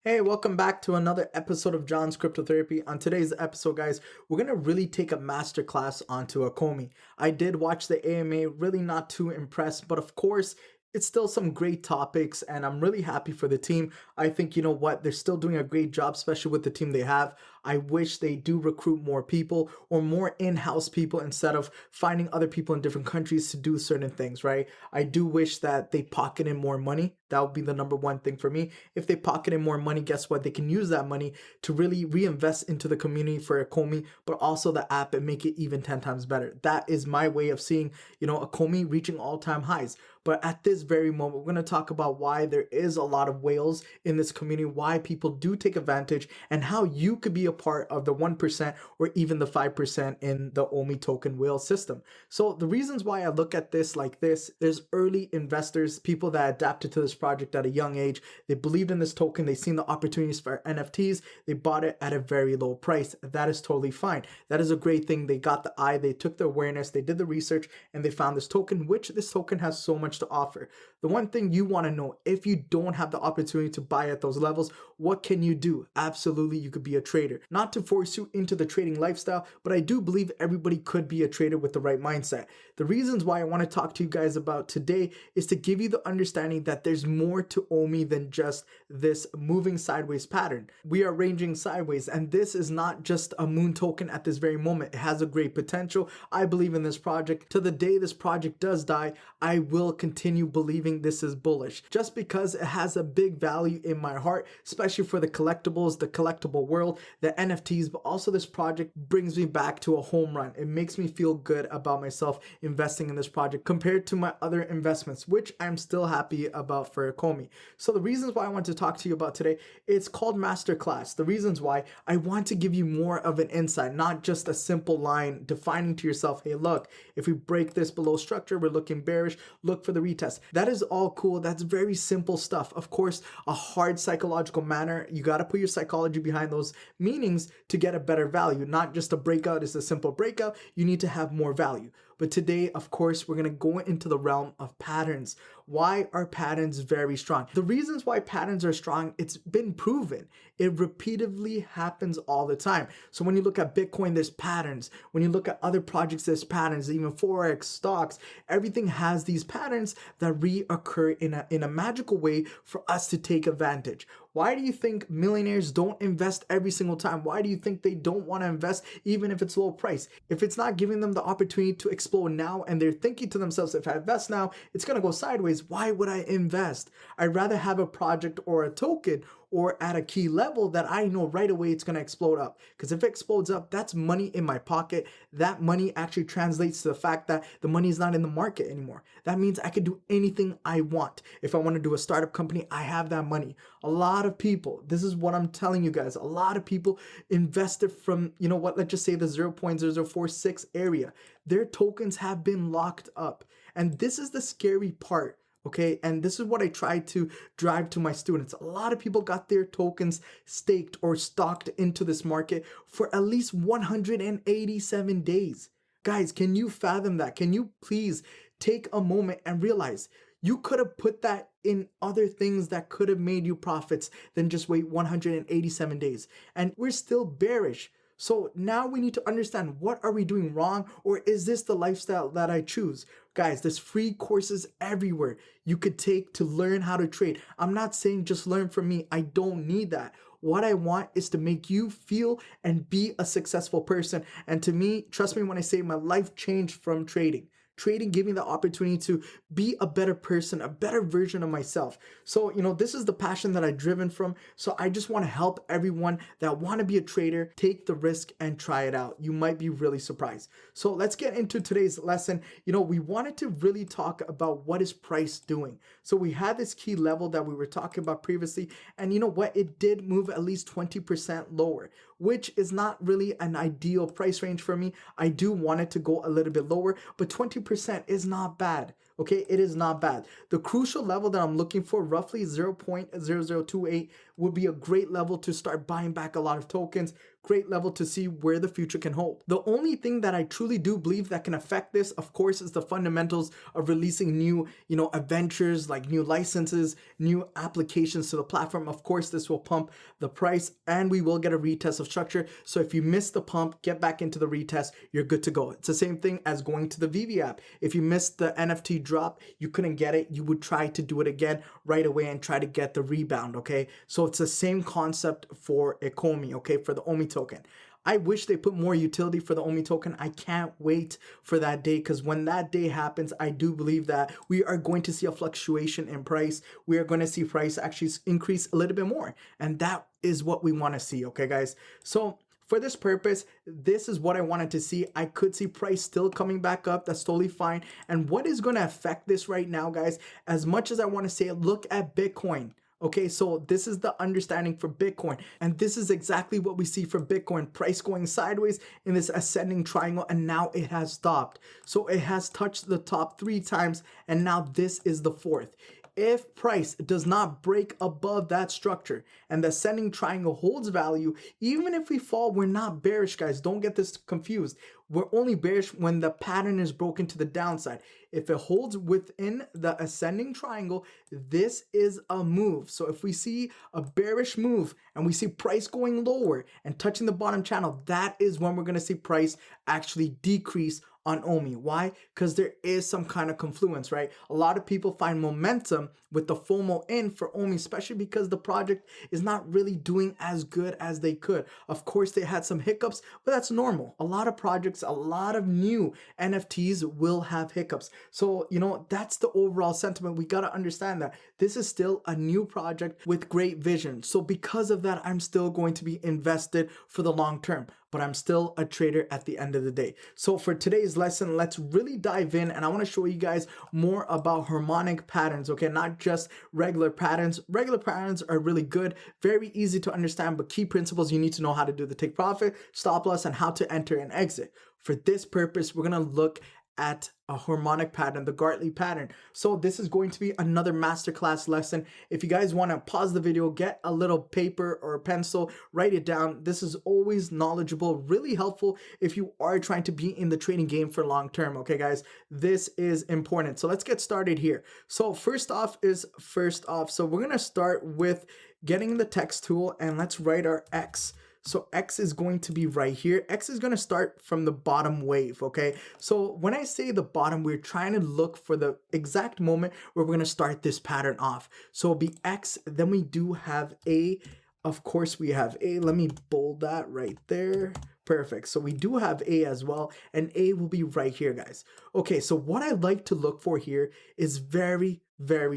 Hey, welcome back to another episode of Johnscryptotherapy. On today's episode, guys, we're going to really take a masterclass onto Ecomi. I did watch the AMA, really not too impressed, but of course, it's still some great topics, and I'm really happy for the team. I think, you know what, they're still doing a great job, especially with the team they have. I wish they do recruit more people or more in-house people instead of finding other people in different countries to do certain things, right? I do wish that they pocket in more money. That would be the number one thing for me. If they pocket in more money, guess what? They can use that money to really reinvest into the community for Ecomi, but also the app and make it even 10 times better. That is my way of seeing, Ecomi reaching all-time highs. But at this very moment, we're going to talk about why there is a lot of whales in this community, why people do take advantage, and how you could be a part of the 1% or even the 5% in the OMI token whale system. So the reasons why I look at this like this, there's early investors, people that adapted to this project at a young age. They believed in this token. They seen the opportunities for NFTs. They bought it at a very low price. That is totally fine. That is a great thing. They got the eye, they took the awareness, they did the research, and they found this token, which this token has so much to offer. The one thing you want to know, if you don't have the opportunity to buy at those levels, what can you do? Absolutely, you could be a trader. Not to force you into the trading lifestyle, but I do believe everybody could be a trader with the right mindset. The reasons why I want to talk to you guys about today is to give you the understanding that there's more to OMI than just this moving sideways pattern. We are ranging sideways, and this is not just a moon token at this very moment. It has a great potential. I believe in this project. To the day this project does die, I will continue believing this is bullish just because it has a big value in my heart, especially for the collectibles, the collectible world, the NFTs, but also this project brings me back to a home run. It makes me feel good about myself investing in this project compared to my other investments, which I'm still happy about for Ecomi. So the reasons why I want to talk to you about today, it's called Masterclass. The reasons why I want to give you more of an insight, not just a simple line defining to yourself, hey, look, if we break this below structure, we're looking bearish, look for the retest. That is all cool. That's very simple stuff. Of course, a hard psychological manner. You got to put your psychology behind those meanings to get a better value. Not just a breakout is a simple breakout. You need to have more value. But today, of course, we're going to go into the realm of patterns. Why are patterns very strong? The reasons why patterns are strong, it's been proven. It repeatedly happens all the time. So when you look at Bitcoin, there's patterns. When you look at other projects, there's patterns. Even Forex, stocks, everything has these patterns that reoccur in a magical way for us to take advantage. Why do you think millionaires don't invest every single time? Why do you think they don't want to invest even if it's low price? If it's not giving them the opportunity to explode now and they're thinking to themselves, if I invest now, it's going to go sideways. Why would I invest? I'd rather have a project or a token or at a key level that I know right away it's going to explode up. Because if it explodes up, that's money in my pocket. That money actually translates to the fact that the money is not in the market anymore. That means I can do anything I want. If I want to do a startup company, I have that money. A lot of people, this is what I'm telling you guys, a lot of people invested from, let's just say the 0.0046 area. Their tokens have been locked up. And this is the scary part. Okay, and this is what I try to drive to my students. A lot of people got their tokens staked or stocked into this market for at least 187 days. Guys, can you fathom that? Can you please take a moment and realize you could have put that in other things that could have made you profits than just wait 187 days. And we're still bearish. So now we need to understand, what are we doing wrong, or is this the lifestyle that I choose? Guys, there's free courses everywhere you could take to learn how to trade. I'm not saying just learn from me. I don't need that. What I want is to make you feel and be a successful person. And to me, trust me when I say my life changed from trading. Trading gave me the opportunity to be a better person, a better version of myself. So, this is the passion that I've driven from. So I just want to help everyone that want to be a trader take the risk and try it out. You might be really surprised. So let's get into today's lesson. We wanted to really talk about what is price doing. So we had this key level that we were talking about previously. And you know what? It did move at least 20% lower, which is not really an ideal price range for me. I do want it to go a little bit lower, but 20% is not bad. Okay, it is not bad. The crucial level that I'm looking for, roughly 0.0028, would be a great level to start buying back a lot of tokens. Great level to see where the future can hold. The only thing that I truly do believe that can affect this, of course, is the fundamentals of releasing new, adventures, like new licenses, new applications to the platform. Of course, this will pump the price and we will get a retest of structure. So if you miss the pump, get back into the retest, you're good to go. It's the same thing as going to the VV app. If you missed the NFT drop, you couldn't get it, you would try to do it again right away and try to get the rebound, okay? So it's the same concept for Ecomi, okay, for the OMI token. I wish they put more utility for the OMI token. I can't wait for that day, because when that day happens, I do believe that we are going to see a fluctuation in price. We are going to see price actually increase a little bit more. And that is what we want to see, okay, guys? So for this purpose, this is what I wanted to see. I could see price still coming back up. That's totally fine. And what is going to affect this right now, guys, as much as I want to say, look at Bitcoin. Okay, so this is the understanding for Bitcoin. And this is exactly what we see for Bitcoin. Price going sideways in this ascending triangle, and now it has stopped. So it has touched the top 3 times, and now this is the 4th. If price does not break above that structure and the ascending triangle holds value, even if we fall, we're not bearish, guys. Don't get this confused. We're only bearish when the pattern is broken to the downside. If it holds within the ascending triangle, this is a move. So if we see a bearish move and we see price going lower and touching the bottom channel, that is when we're going to see price actually decrease on OMI. Why? Because there is some kind of confluence, right? A lot of people find momentum with the FOMO in for OMI, especially because the project is not really doing as good as they could. Of course, they had some hiccups, but that's normal. A lot of projects, a lot of new NFTs will have hiccups. So, that's the overall sentiment. We got to understand that this is still a new project with great vision. So because of that, I'm still going to be invested for the long term, but I'm still a trader at the end of the day. So for today's lesson, let's really dive in, and I want to show you guys more about harmonic patterns, okay? Not just regular patterns. Regular patterns are really good, very easy to understand, but key principles you need to know how to do the take profit, stop loss, and how to enter and exit. For this purpose, we're going to look at a harmonic pattern, the Gartley pattern. So this is going to be another masterclass lesson. If you guys want to pause the video, get a little paper or a pencil, write it down. This is always knowledgeable, really helpful if you are trying to be in the trading game for long term. Okay, guys, this is important. So let's get started here. So first off. So we're going to start with getting the text tool, and let's write our X. So X is going to be right here. X is going to start from the bottom wave, okay? So when I say the bottom, we're trying to look for the exact moment where we're going to start this pattern off. So it'll be X, then we do have A. Of course, we have A. Let me bold that right there. Perfect. So we do have A as well, and A will be right here, guys. Okay, so what I like to look for here is very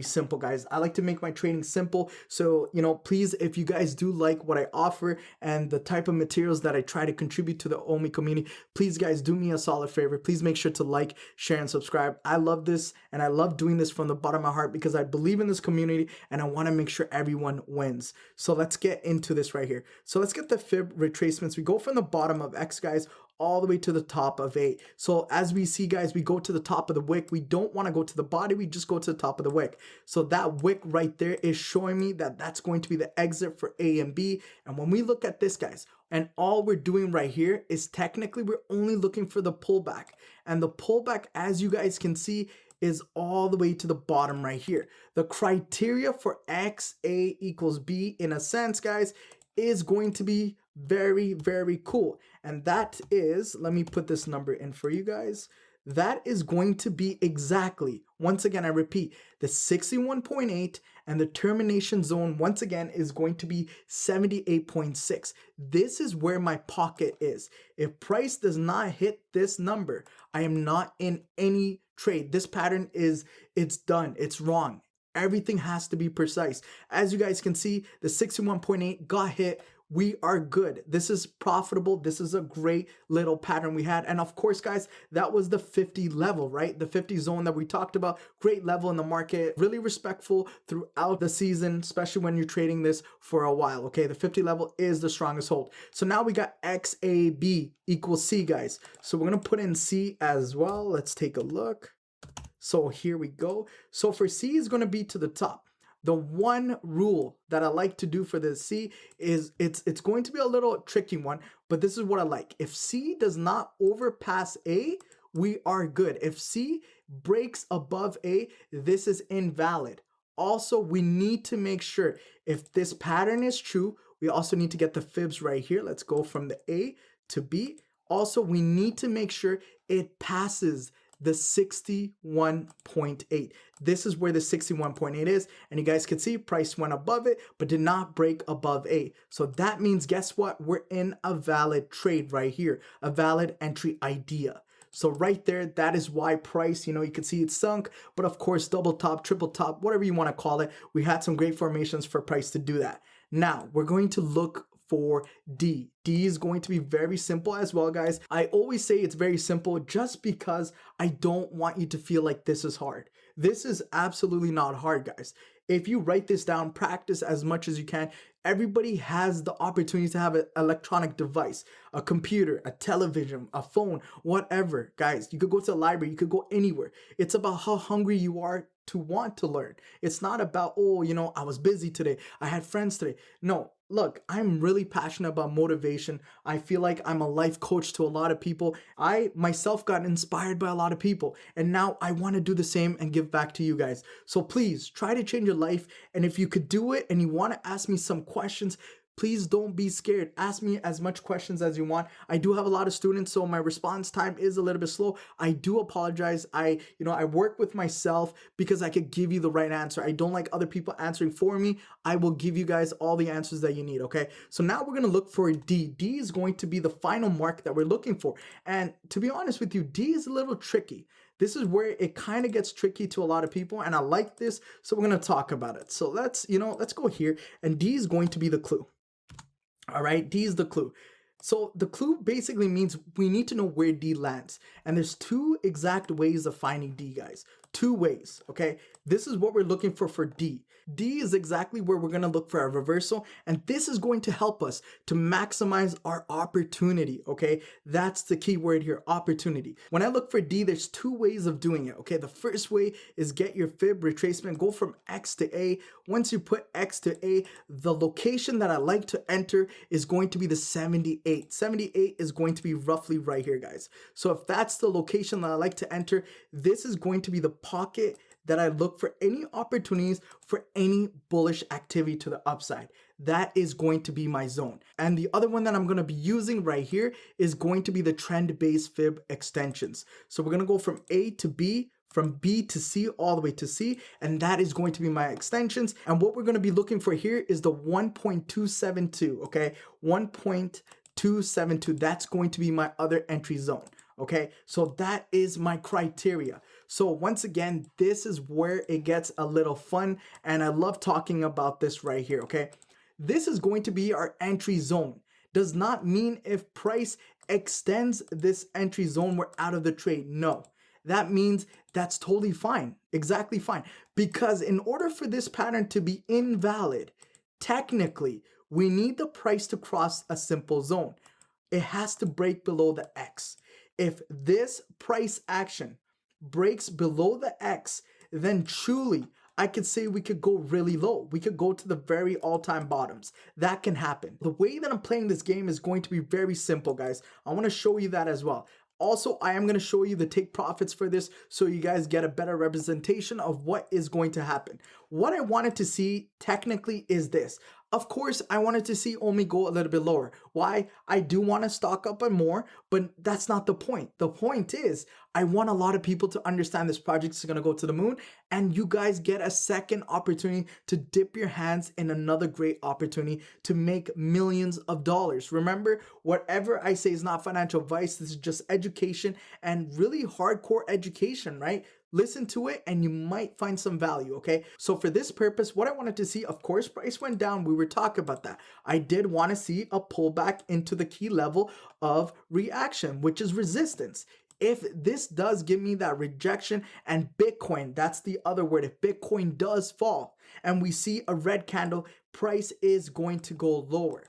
simple, guys. I like to make my trading simple. So, please, if you guys do like what I offer and the type of materials that I try to contribute to the OMI community, please, guys, do me a solid favor. Please make sure to like, share, and subscribe. I love this, and I love doing this from the bottom of my heart because I believe in this community and I want to make sure everyone wins. So let's get into this right here. So let's get the fib retracements. We go from the bottom of X, guys, all the way to the top of A. So as we see, guys, we go to the top of the wick. We don't want to go to the body. We just go to the top of the wick. So that wick right there is showing me that that's going to be the exit for A and B. And when we look at this, guys, and all we're doing right here is technically we're only looking for the pullback. And the pullback, as you guys can see, is all the way to the bottom right here. The criteria for X, A equals B, in a sense, guys, is going to be very cool. And that is, let me put this number in for you guys. That is going to be exactly, once again, I repeat, the 61.8, and the termination zone, once again, is going to be 78.6. This is where my pocket is. If price does not hit this number, I am not in any trade. This pattern it's done. It's wrong. Everything has to be precise. As you guys can see, the 61.8 got hit. We are good. This is profitable. This is a great little pattern we had. And of course, guys, that was the 50 level, right? The 50 zone that we talked about. Great level in the market. Really respectful throughout the season, especially when you're trading this for a while, okay? The 50 level is the strongest hold. So now we got XAB equals C, guys. So we're going to put in C as well. Let's take a look. So here we go. So for C is going to be to the top. The one rule that I like to do for this C is it's going to be a little tricky one, but this is what I like. If C does not overpass A, we are good. If C breaks above A, this is invalid. Also, we need to make sure if this pattern is true, we also need to get the fibs right here. Let's go from the A to B. Also, we need to make sure it passes the 61.8. This is where the 61.8 is, and you guys can see price went above it but did not break above A. So that means, guess what, we're in a valid trade right here, a valid entry idea. So right there, that is why price, you can see it sunk, but of course double top, triple top, whatever you want to call it, we had some great formations for price to do that. Now we're going to look for D. D is going to be very simple as well, guys. I always say it's very simple just because I don't want you to feel like this is hard. This is absolutely not hard, guys. If you write this down, practice as much as you can. Everybody has the opportunity to have an electronic device, a computer, a television, a phone, whatever. Guys, you could go to the library, you could go anywhere. It's about how hungry you are to want to learn. It's not about, oh, I was busy today, I had friends today. No, look, I'm really passionate about motivation. I feel like I'm a life coach to a lot of people. I myself got inspired by a lot of people, and now I want to do the same and give back to you guys. So please try to change your life. And if you could do it and you want to ask me some questions, please don't be scared. Ask me as much questions as you want. I do have a lot of students, so my response time is a little bit slow. I do apologize. I work with myself because I could give you the right answer. I don't like other people answering for me. I will give you guys all the answers that you need, okay? So now we're going to look for D. D is going to be the final mark that we're looking for. And to be honest with you, D is a little tricky. This is where it kind of gets tricky to a lot of people, and I like this, so we're going to talk about it. So let's go here, and D is going to be the clue. All right, D is the clue. So the clue basically means we need to know where D lands. And there's two exact ways of finding D, guys. Two ways, okay? This is what we're looking for D. D is exactly where we're going to look for a reversal, and this is going to help us to maximize our opportunity, okay? That's the key word here, opportunity. When I look for D, there's two ways of doing it, okay? The first way is get your fib retracement, go from X to A. Once you put X to A, the location that I like to enter is going to be the 78. 78 is going to be roughly right here, guys. So if that's the location that I like to enter, this is going to be the pocket that I look for any opportunities for any bullish activity to the upside. That is going to be my zone. And the other one that I'm going to be using right here is going to be the trend-based fib extensions. So we're going to go from A to B, from B to C, all the way to C, and that is going to be my extensions. And what we're going to be looking for here is the 1.272, okay? 1.272, that's going to be my other entry zone. Okay, so that is my criteria. So once again, this is where it gets a little fun, and I love talking about this right here, okay? This is going to be our entry zone. Does not mean if price extends this entry zone, we're out of the trade. No, that means that's totally fine, exactly fine. Because in order for this pattern to be invalid, technically, we need the price to cross a simple zone. It has to break below the X. If this price action breaks below the X, then truly I could say we could go really low. We could go to the very all-time bottoms. That can happen. The way that I'm playing this game is going to be very simple, guys. I want to show you that as well. Also, I am going to show you the take profits for this so you guys get a better representation of what is going to happen. What I wanted to see technically is this. Of course, I wanted to see OMI go a little bit lower. Why? I do want to stock up on more, but that's not the point. The point is, I want a lot of people to understand this project is going to go to the moon, and you guys get a second opportunity to dip your hands in another great opportunity to make millions of dollars. Remember, whatever I say is not financial advice. This is just education, and really hardcore education, right? Listen to it and you might find some value, okay? So for this purpose, what I wanted to see, of course, price went down. We were talking about that. I did want to see a pullback into the key level of reaction, which is resistance. If this does give me that rejection, and Bitcoin, that's the other word, if Bitcoin does fall and we see a red candle, price is going to go lower.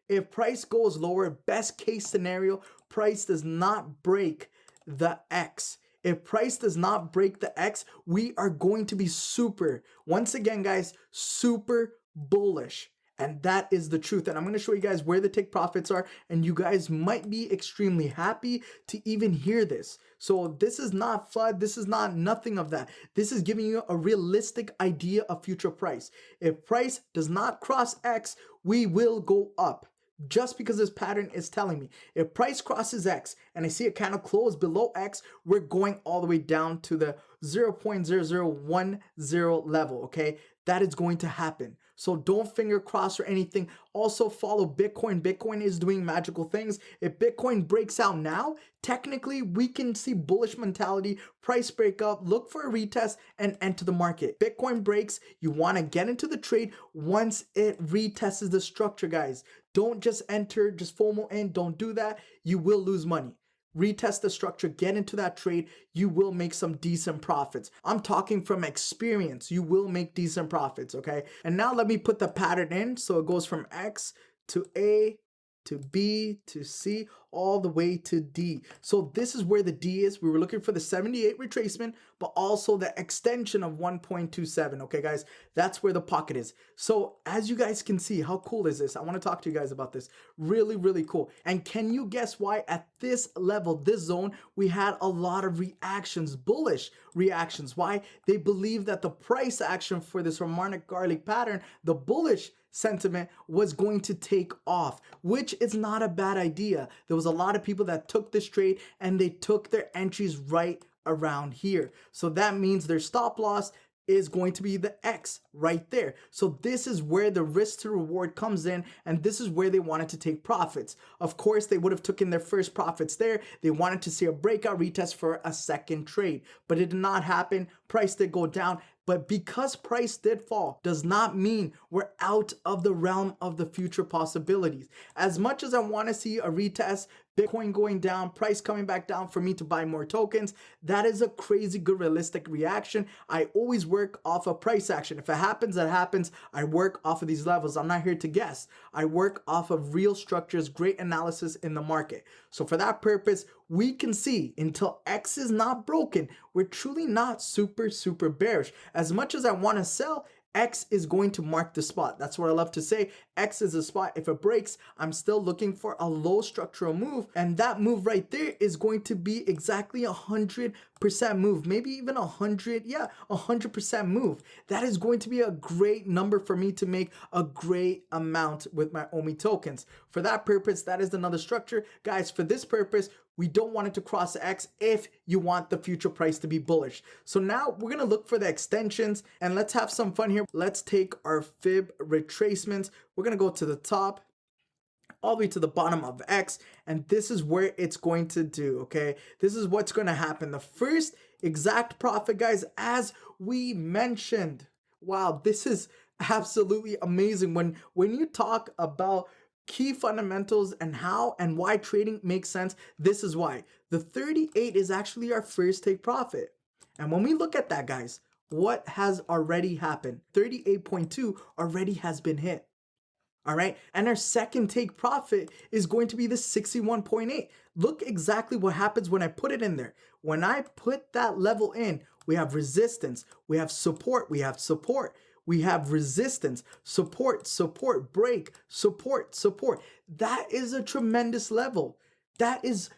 If price goes lower, best case scenario, price does not break the X. If price does not break the X, we are going to be super, once again, guys, super bullish. And that is the truth. And I'm going to show you guys where the take profits are. And you guys might be extremely happy to even hear this. So this is not FUD. This is not nothing of that. This is giving you a realistic idea of future price. If price does not cross X, we will go up. Just because this pattern is telling me if price crosses X and I see a candle close below X, we're going all the way down to the 0.0010 level, okay? That is going to happen. So don't finger cross or anything. Also follow Bitcoin. Bitcoin is doing magical things. If Bitcoin breaks out now, technically we can see bullish mentality, price breakup, look for a retest and enter the market. Bitcoin breaks, you want to get into the trade once it retests the structure, guys. Don't just enter, just FOMO in, don't do that. You will lose money. Retest the structure, get into that trade, you will make some decent profits. I'm talking from experience, you will make decent profits, okay? And now let me put the pattern in. So it goes from X to A to B to C all the way to D. So this is where the D is. We were looking for the 78 retracement, but also the extension of 1.27. Okay, guys, that's where the pocket is. So as you guys can see, how cool is this? I want to talk to you guys about this. Really, really cool. And can you guess why at this level, this zone, we had a lot of reactions, bullish reactions? Why? They believe that the price action for this harmonic garlic pattern, the bullish sentiment, was going to take off, which is not a bad idea. There was a lot of people that took this trade and they took their entries right around here. So that means their stop loss is going to be the X right there. So this is where the risk to reward comes in, and this is where they wanted to take profits. Of course, they would have taken their first profits there. They wanted to see a breakout retest for a second trade, but it did not happen. Price did go down. But because price did fall does not mean we're out of the realm of the future possibilities. As much as I want to see a retest, Bitcoin going down, price coming back down for me to buy more tokens, that is a crazy good realistic reaction. I always work off of price action. If it happens, that happens. I work off of these levels. I'm not here to guess. I work off of real structures, great analysis in the market. So for that purpose, we can see until X is not broken, we're truly not super bearish. As much as I want to sell, X is going to mark the spot. That's what I love to say. X is a spot. If it breaks, I'm still looking for a low structural move. And that move right there is going to be exactly 100% move. Maybe even 100% move. That is going to be a great number for me to make a great amount with my OMI tokens. For that purpose, that is another structure. Guys, for this purpose, we don't want it to cross X if you want the future price to be bullish. So now we're going to look for the extensions and let's have some fun here. Let's take our fib retracements. We're going to go to the top all the way to the bottom of X, and this is where it's going to do, okay? This is what's going to happen. The first exact profit, guys, as we mentioned. Wow, this is absolutely amazing. When you talk about key fundamentals and how and why trading makes sense, this is why. The 38 is actually our first take profit. And when we look at that, guys, what has already happened? 38.2 already has been hit. All right. And our second take profit is going to be the 61.8. Look exactly what happens when I put it in there. When I put that level in, we have resistance, we have support, we have support. We have resistance, support, support, break, support, support. That is a tremendous level. That is,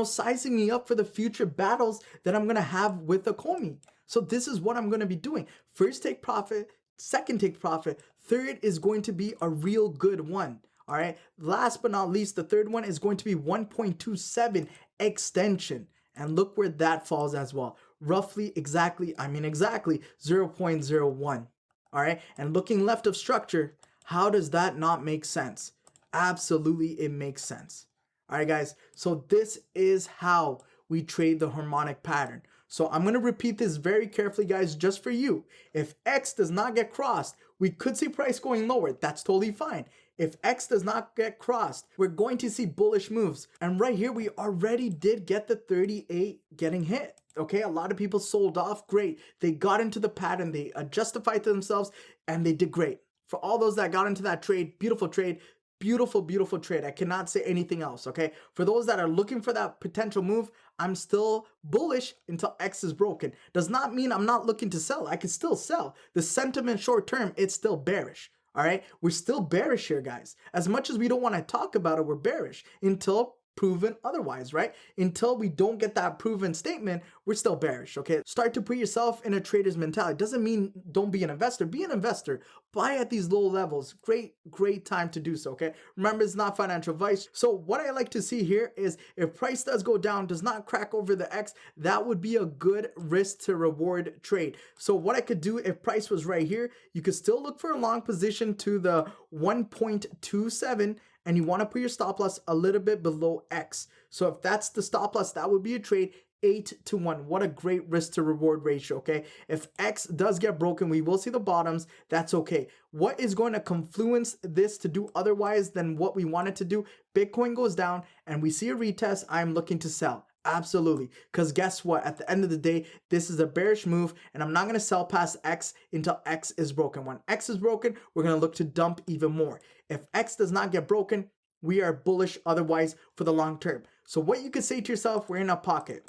sizing me up for the future battles that I'm going to have with Ecomi. So this is what I'm going to be doing. First take profit, second take profit, third is going to be a real good one. All right. Last but not least, the third one is going to be 1.27 extension. And look where that falls as well. Roughly, exactly 0.01. All right, and looking left of structure, how does that not make sense? Absolutely, it makes sense. All right, guys, so this is how we trade the harmonic pattern. So I'm going to repeat this very carefully, guys, just for you. If X does not get crossed, we could see price going lower. That's totally fine. If X does not get crossed, we're going to see bullish moves. And right here, we already did get the 38 getting hit. Okay, a lot of people sold off. Great. They got into the pattern. They justified to themselves and they did great. For all those that got into that trade, beautiful trade. Beautiful, beautiful trade. I cannot say anything else, okay? For those that are looking for that potential move, I'm still bullish until X is broken. Does not mean I'm not looking to sell. I can still sell. The sentiment short term, it's still bearish, all right? We're still bearish here, guys. As much as we don't want to talk about it, we're bearish until proven otherwise, right? Until we don't get that proven statement, we're still bearish, okay? Start to put yourself in a trader's mentality. Doesn't mean don't be an investor. Be an investor. Buy at these low levels. Great time to do so, okay? Remember, it's not financial advice. So what I like to see here is if price does go down, does not crack over the X, that would be a good risk to reward trade. So what I could do if price was right here, you could still look for a long position to the 1.27, and you want to put your stop loss a little bit below X. So if that's the stop loss, that would be a trade 8-1. What a great risk to reward ratio, okay? If X does get broken, we will see the bottoms. That's okay. What is going to confluence this to do otherwise than what we wanted to do? Bitcoin goes down and we see a retest. I'm looking to sell. Absolutely. Because guess what? At the end of the day, this is a bearish move and I'm not going to sell past X until X is broken. When X is broken, we're going to look to dump even more. If X does not get broken, we are bullish otherwise for the long term. So what you could say to yourself, we're in a pocket.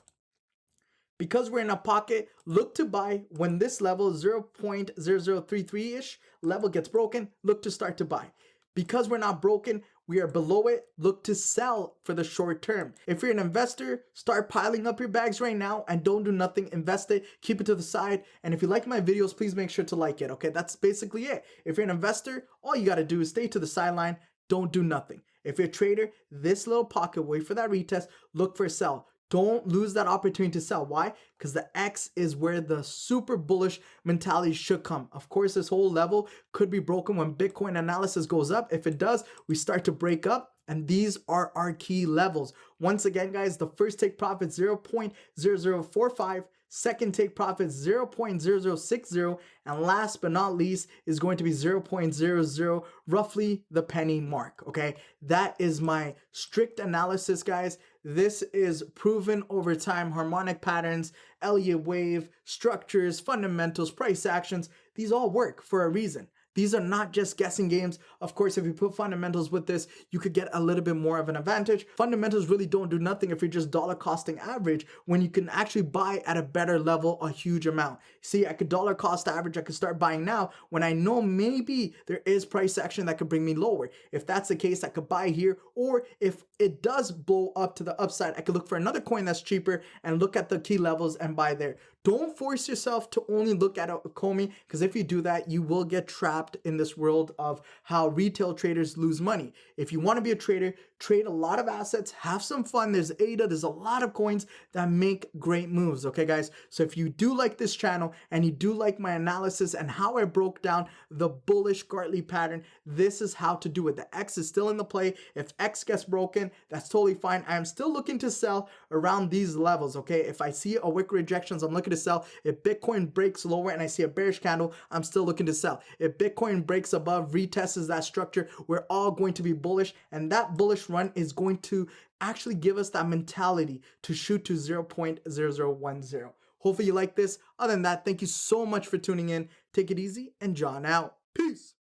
Because we're in a pocket, look to buy when this level 0.0033-ish level gets broken, look to start to buy. Because we're not broken, we are below it, look to sell for the short term. If you're an investor, start piling up your bags right now and don't do nothing, invest it, keep it to the side. And if you like my videos, please make sure to like it, okay? That's basically it. If you're an investor, all you gotta do is stay to the sideline, don't do nothing. If you're a trader, this little pocket, wait for that retest, look for a sell. Don't lose that opportunity to sell. Why? Because the X is where the super bullish mentality should come. Of course, this whole level could be broken when Bitcoin analysis goes up. If it does, we start to break up. And these are our key levels. Once again, guys, the first take profit 0.0045, second take profit 0.0060, and last but not least is going to be 0.00, roughly the penny mark, okay? That is my strict analysis, guys. This is proven over time, harmonic patterns, Elliott wave, structures, fundamentals, price actions. These all work for a reason. These are not just guessing games. Of course, if you put fundamentals with this, you could get a little bit more of an advantage. Fundamentals really don't do nothing if you're just dollar costing average when you can actually buy at a better level a huge amount. See, I could dollar cost average, I could start buying now when I know maybe there is price action that could bring me lower. If that's the case, I could buy here, or if it does blow up to the upside, I could look for another coin that's cheaper and look at the key levels and buy there. Don't force yourself to only look at Ecomi, because if you do that, you will get trapped in this world of how retail traders lose money. If you want to be a trader, trade a lot of assets, have some fun. There's ADA, there's a lot of coins that make great moves, okay, guys? So if you do like this channel and you do like my analysis and how I broke down the bullish Gartley pattern, this is how to do it. The X is still in the play. If X gets broken, that's totally fine. I am still looking to sell around these levels, okay? If I see a wick rejections, I'm looking to sell. If Bitcoin breaks lower and I see a bearish candle, I'm still looking to sell. If Bitcoin breaks above, retests that structure, we're all going to be bullish, and that bullish run is going to actually give us that mentality to shoot to 0.0010. Hopefully you like this. Other than that, thank you so much for tuning in. Take it easy and John out. Peace.